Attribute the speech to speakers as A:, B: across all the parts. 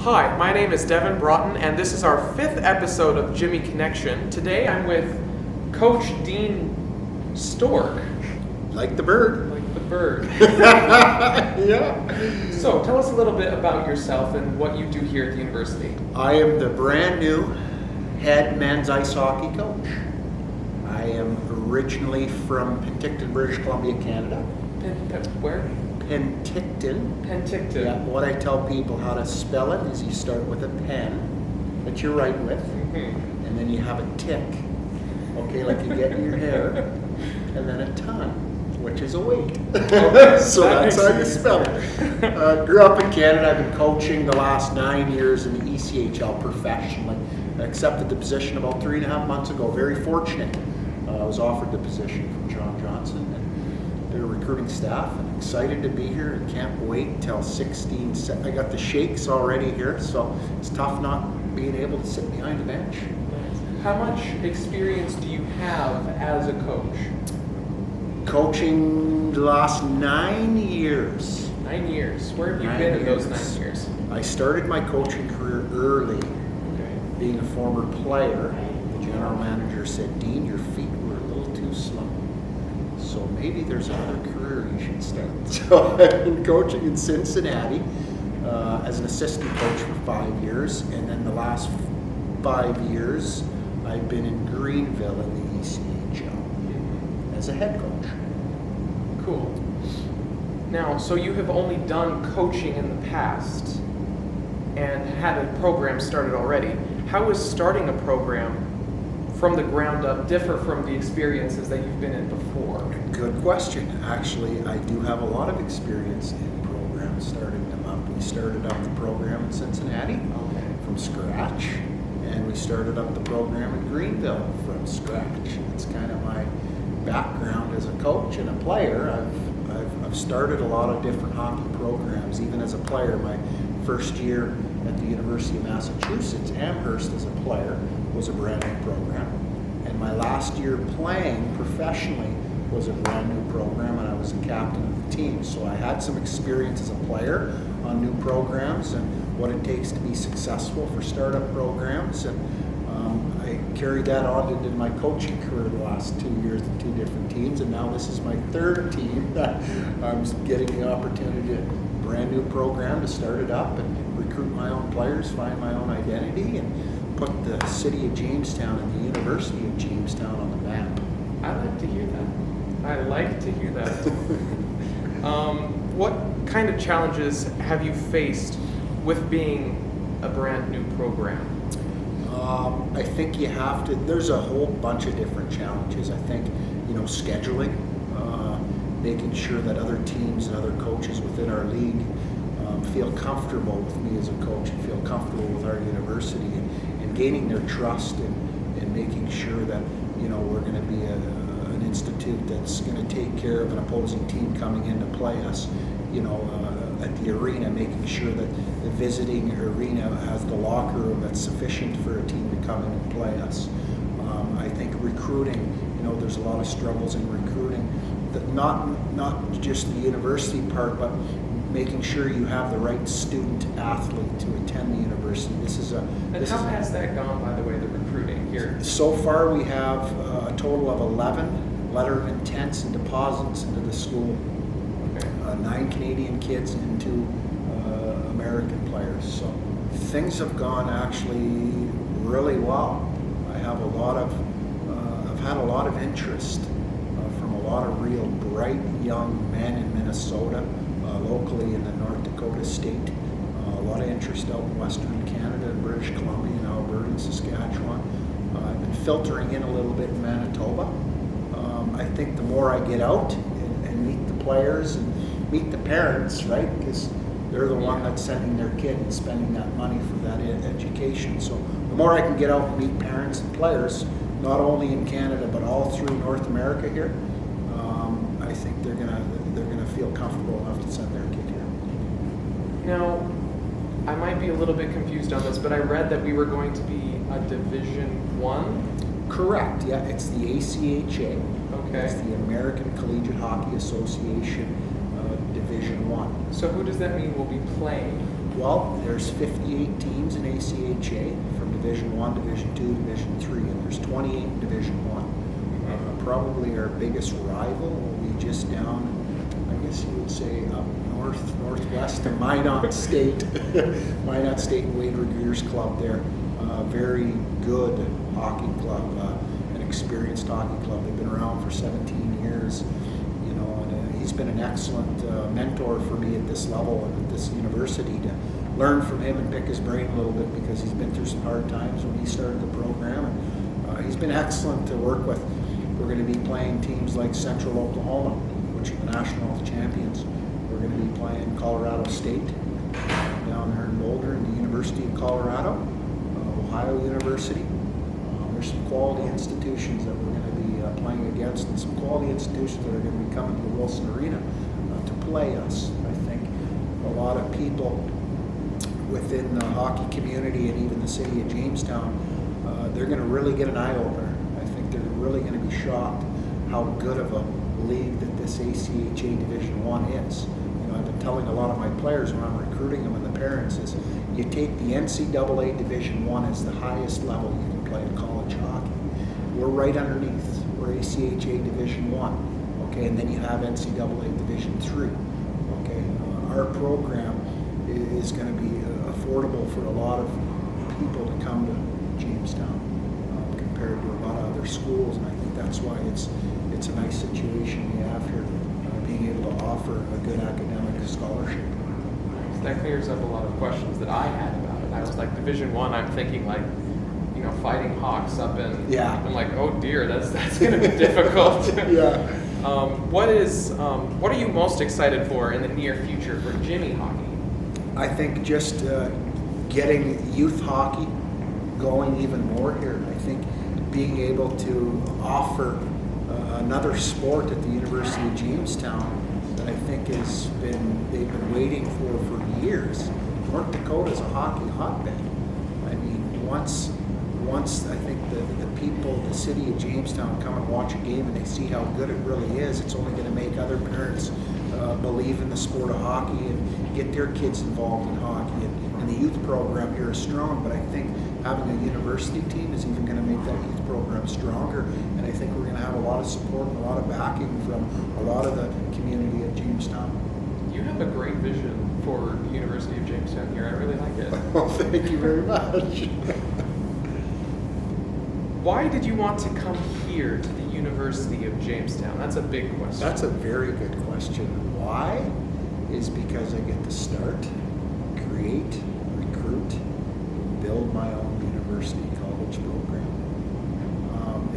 A: Hi, my name is Devin Broughton, and this is our 5th episode of Jimmie Connection. Today I'm with Coach Dean Stork.
B: Like the bird.
A: Like the bird.
B: Yeah.
A: So, tell us a little bit about yourself and what you do here at the university.
B: I am the brand new head men's ice hockey coach. I am originally from Penticton, British Columbia, Canada.
A: Where?
B: Penticton.
A: Penticton.
B: Yeah, what I tell people how to spell it is you start with a pen that you write with, and then you have a tick, okay, like you get in your hair, and then a ton, which is a weight. So that's how you spell it. Grew up in Canada. I've been coaching the last 9 years in the ECHL professionally. I accepted the position about 3.5 months ago. Very fortunate. I was offered the position from John Johnson and their recruiting staff, and excited to be here and can't wait till 16. I got the shakes already here, so it's tough not being able to sit behind a bench.
A: How much experience do you have as a coach?
B: Coaching the last 9 years.
A: 9 years. Where have you been in those 9 years?
B: I started my coaching career early. Being a former player, the general manager said, "Dean, your feet were a little too slow. So maybe there's another career you should start." So I've been coaching in Cincinnati as an assistant coach for 5 years, and then the last 5 years I've been in Greenville in the ECHL as a head coach.
A: Cool. Now, so you have only done coaching in the past and had a program started already. How is starting a program from the ground up differ from the experiences that you've been in before?
B: Good question. Actually, I do have a lot of experience in programs, starting them up. We started up the program in Cincinnati from scratch, and we started up the program in Greenville from scratch. It's kind of my background as a coach and a player. I've started a lot of different hockey programs. Even as a player, my first year at the University of Massachusetts, Amherst, as a player, was a brand new program. And my last year playing professionally was a brand new program, and I was the captain of the team. So I had some experience as a player on new programs and what it takes to be successful for startup programs. And I carried that on into my coaching career the last 2 years with 2 different teams, and now this is my 3rd team that I'm getting the opportunity to brand new program to start it up and recruit my own players, find my own identity, and put the city of Jamestown and the University of Jamestown on the map.
A: I like to hear that. I like to hear that. What kind of challenges have you faced with being a brand new program?
B: I think you have to, there's a whole bunch of different challenges. I think, scheduling, making sure that other teams and other coaches within our league feel comfortable with me as a coach and feel comfortable with our university, and gaining their trust, and making sure that, we're going to be an institute that's going to take care of an opposing team coming in to play us, at the arena, making sure that the visiting arena has the locker room that's sufficient for a team to come in and play us. I think recruiting, there's a lot of struggles in recruiting, that not just the university part, but making sure you have the right student athlete to attend the university.
A: How has that gone, by the way, the recruiting here?
B: So far, we have a total of 11 letter of intents and deposits into the school. 9 Canadian kids and 2 American players. So things have gone actually really well. I've had a lot of interest from a lot of real bright young men in Minnesota, locally in the North Dakota state. A lot of interest out in Western Canada, British Columbia, and Alberta, and Saskatchewan. I've been filtering in a little bit in Manitoba. I think the more I get out and meet the players and meet the parents, right? Because they're the one that's sending their kid and spending that money for that education. So the more I can get out and meet parents and players, not only in Canada but all through North America here, I think they're gonna feel comfortable enough to send their kid here.
A: Now, I might be a little bit confused on this, but I read that we were going to be a Division I.
B: Correct. Yeah, it's the ACHA.
A: Okay.
B: It's the American Collegiate Hockey Association Division I.
A: So who does that mean will be playing?
B: Well, there's 58 teams in ACHA from Division 1, Division 2, Division 3, and there's 28 in Division 1. Probably our biggest rival will be just down, I guess you would say, up northwest of Minot State. Minot State Wade Regeers Club there. Very good hockey club, an experienced hockey club. They've been around for 17 years. You know, and he's been an excellent mentor for me at this level and at this university to learn from him and pick his brain a little bit, because he's been through some hard times when he started the program. And he's been excellent to work with. We're going to be playing teams like Central Oklahoma, which are the national champions. We're going to be playing Colorado State down there in Boulder, and the University of Colorado, Ohio University. There's some quality institutions that we're going to be playing against, and some quality institutions that are going to be coming to the Wilson Arena to play us. I think a lot of people within the hockey community and even the city of Jamestown, they're going to really get an eye-opener. I think they're really going to be shocked how good of a league that this ACHA Division 1 is. You know, I've been telling a lot of my players when I'm recruiting them and the parents is, you take the NCAA Division 1 as the highest level you can play in college hockey. We're right underneath. We're ACHA Division 1, okay, and then you have NCAA Division 3, okay. Our program is going to be affordable for a lot of people to come to Jamestown compared to a lot of other schools, and I think that's why it's a nice situation we have here, being able to offer a good academic scholarship.
A: That clears up a lot of questions that I had about it. I was like, Division 1, I'm thinking like, you know, fighting Hawks up in.
B: Yeah.
A: I'm like, oh dear, that's going to be difficult.
B: Yeah.
A: What are you most excited for in the near future for Jimmie hockey?
B: I think just getting youth hockey going even more here. I think being able to offer another sport at the University of Jamestown that I think they've been waiting for years. North Dakota is a hockey hotbed. I mean, once I think the people, the city of Jamestown come and watch a game and they see how good it really is, it's only going to make other parents believe in the sport of hockey and get their kids involved in hockey. And the youth program here is strong, but I think having a university team is even going to make that youth program stronger. And I think we're going to have a lot of support and a lot of backing from a lot of the community at Jamestown.
A: You have a great vision for the University of Jamestown here. I really like it.
B: Well, thank you very much.
A: Why did you want to come here to the University of Jamestown? That's a big question.
B: That's a very good question. Why? Is because I get to start, create, recruit, build my own university college program.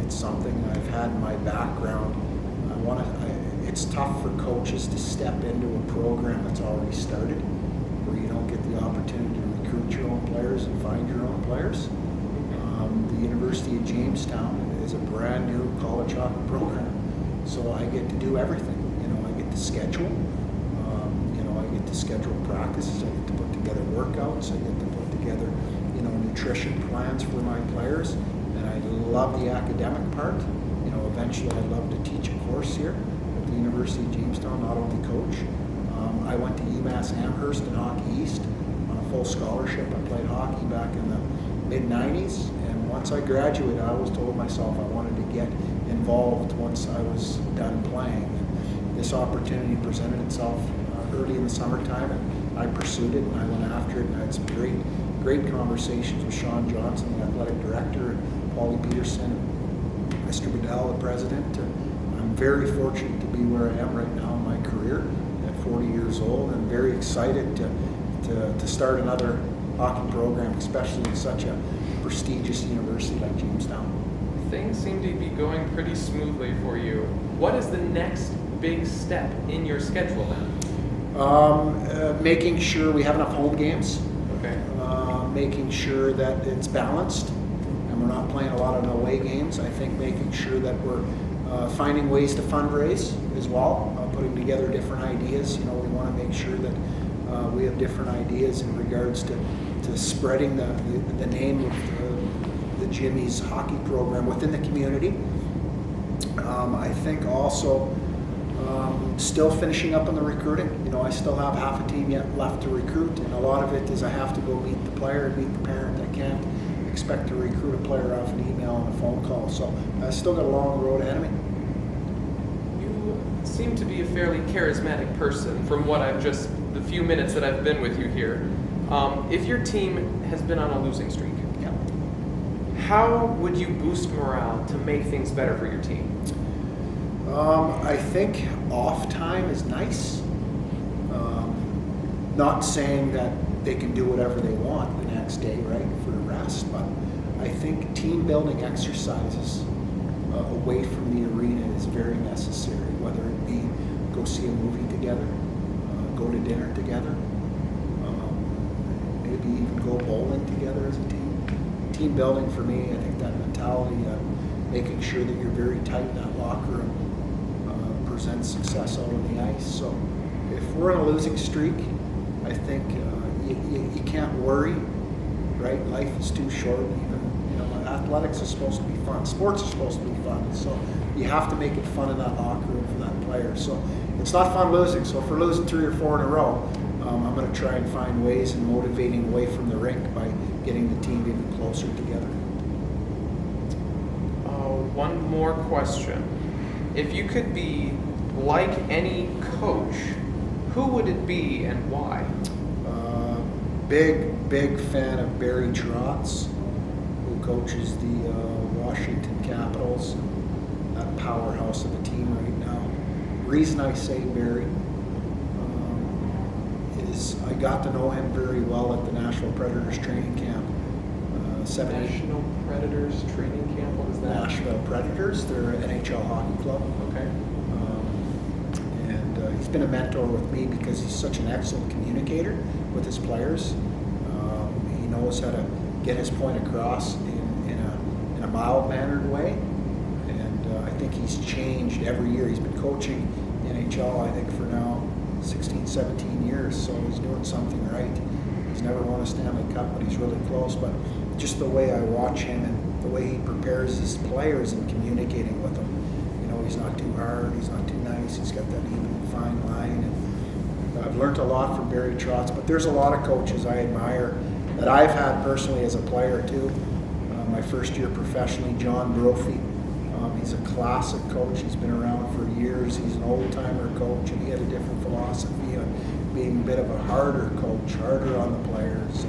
B: It's something I've had in my background. It's tough for coaches to step into a program that's already started, where you don't get the opportunity to recruit your own players and find your own players. The University of Jamestown is a brand new college hockey program, so I get to do everything. You know, I get to schedule. I get to schedule practices. I get to put together workouts. I get to put together, nutrition plans for my players. And I love the academic part. Eventually I'd love to teach a course here at the University of Jamestown, not only coach. I went to UMass Amherst in Hockey East on a full scholarship. I played hockey back in the mid-90s, and once I graduated, I always told myself I wanted to get involved once I was done playing. And this opportunity presented itself early in the summertime, and I pursued it, and I went after it, and I had some great conversations with Sean Johnson, the athletic director, and Paulie Peterson, and Mr. Bedell, the president. I'm very fortunate to be where I am right now in my career at 40 years old, and very excited to start another hockey program, especially in such a prestigious university like Jamestown.
A: Things seem to be going pretty smoothly for you. What is the next big step in your schedule then?
B: Making sure we have enough home games.
A: Okay.
B: Making sure that it's balanced and we're not playing a lot of away games. I think making sure that we're finding ways to fundraise as well, putting together different ideas. We want to make sure that we have different ideas in regards to spreading the name of the Jimmies hockey program within the community. I think also Still finishing up on the recruiting. You know, I still have half a team yet left to recruit, and a lot of it is I have to go meet the player and meet the parent. I can't expect to recruit a player off an email and a phone call. So I still got a long road ahead of me.
A: You seem to be a fairly charismatic person from what the few minutes that I've been with you here. If your team has been on a losing streak,
B: Yeah.
A: how would you boost morale to make things better for your team?
B: I think off time is nice. Not saying that they can do whatever they want the next day, right, for rest, but I think team building exercises away from the arena is very necessary, whether it be go see a movie together, go to dinner together, maybe even go bowling together as a team. Team building for me, I think that mentality, making sure that you're very tight in that locker room, presents success out on the ice. So if we're on a losing streak, I think you can't worry, right? Life is too short. Even, you know, athletics is supposed to be fun. Sports are supposed to be fun. So you have to make it fun in that locker room for that player. So it's not fun losing. So if we're losing 3 or 4 in a row, I'm going to try and find ways and motivating away from the rink by getting the team even closer together.
A: One more question. If you could be like any coach, who would it be and why?
B: Big fan of Barry Trotz, who coaches the Washington Capitals, that powerhouse of a team right now. Reason I say Barry is I got to know him very well at the Nashville Predators training camp.
A: National Predators training camp? What is that?
B: Nashville Predators, they're an NHL hockey club.
A: Okay.
B: And he's been a mentor with me because he's such an excellent communicator with his players. He knows how to get his point across in a mild-mannered way. And I think he's changed every year. He's been coaching NHL, I think, for now 16, 17 years, so he's doing something right. He's never won a Stanley Cup, but he's really close. But just the way I watch him and the way he prepares his players and communicating with them, you know, he's not too hard, he's not too nice, he's got that even fine line. And I've learned a lot from Barry Trotz, but there's a lot of coaches I admire that I've had personally as a player too. My first year professionally, John Brophy. He's a classic coach. He's been around for years. He's an old-timer coach, and he had a different philosophy on being a bit of a harder coach, harder on the players.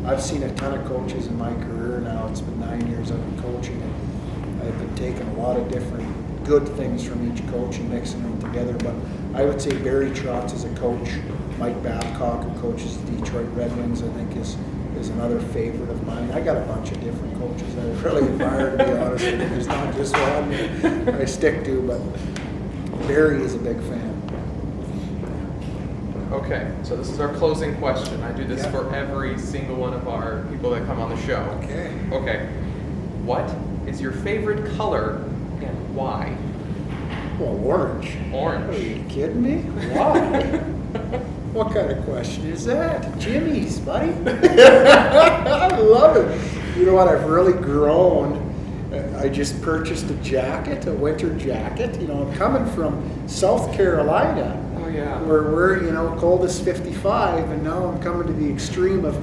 B: I've seen a ton of coaches in my career now. It's been 9 years I've been coaching, and I've been taking a lot of different good things from each coach and mixing them together. But I would say Barry Trotz is a coach. Mike Babcock, who coaches the Detroit Red Wings, I think is another favorite of mine. I got a bunch of different coaches I really admire, to be honest with you. There's not just one I stick to, but Barry is a big fan.
A: Okay, so this is our closing question. I do this
B: Yeah.
A: for every single one of our people that come on the show.
B: Okay.
A: Okay. What is your favorite color and why?
B: Well, orange.
A: Orange.
B: Are you kidding me? Why? What kind of question is that? Jimmies, buddy. I love it. You know what? I've really grown. I just purchased a jacket, a winter jacket. You know, I'm coming from South Carolina.
A: Oh, yeah.
B: Where we're, you know, cold as 55, and now I'm coming to the extreme of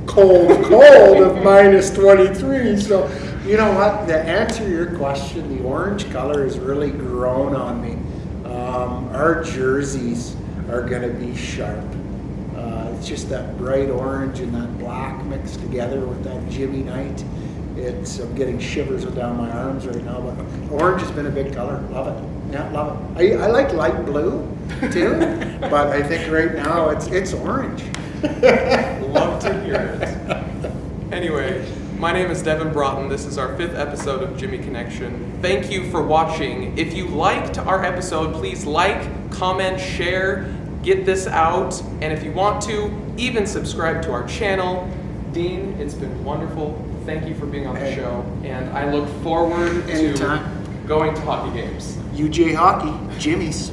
B: cold of minus 23. So, you know what? To answer your question, the orange color has really grown on me. Our jerseys are going to be sharp. It's just that bright orange and that black mixed together with that Jimmie night. I'm getting shivers down my arms right now, but orange has been a big color. Love it. Yeah, love it. I like light blue too, but I think right now it's orange.
A: Love to hear it. Anyway, my name is Devin Broughton. This is our 5th episode of Jimmie Connection. Thank you for watching. If you liked our episode, please like, comment, share, get this out, and if you want to, even subscribe to our channel. Dean, it's been wonderful. Thank you for being on the show, and I look forward
B: Anytime.
A: to going to hockey games.
B: UJ Hockey, Jimmies.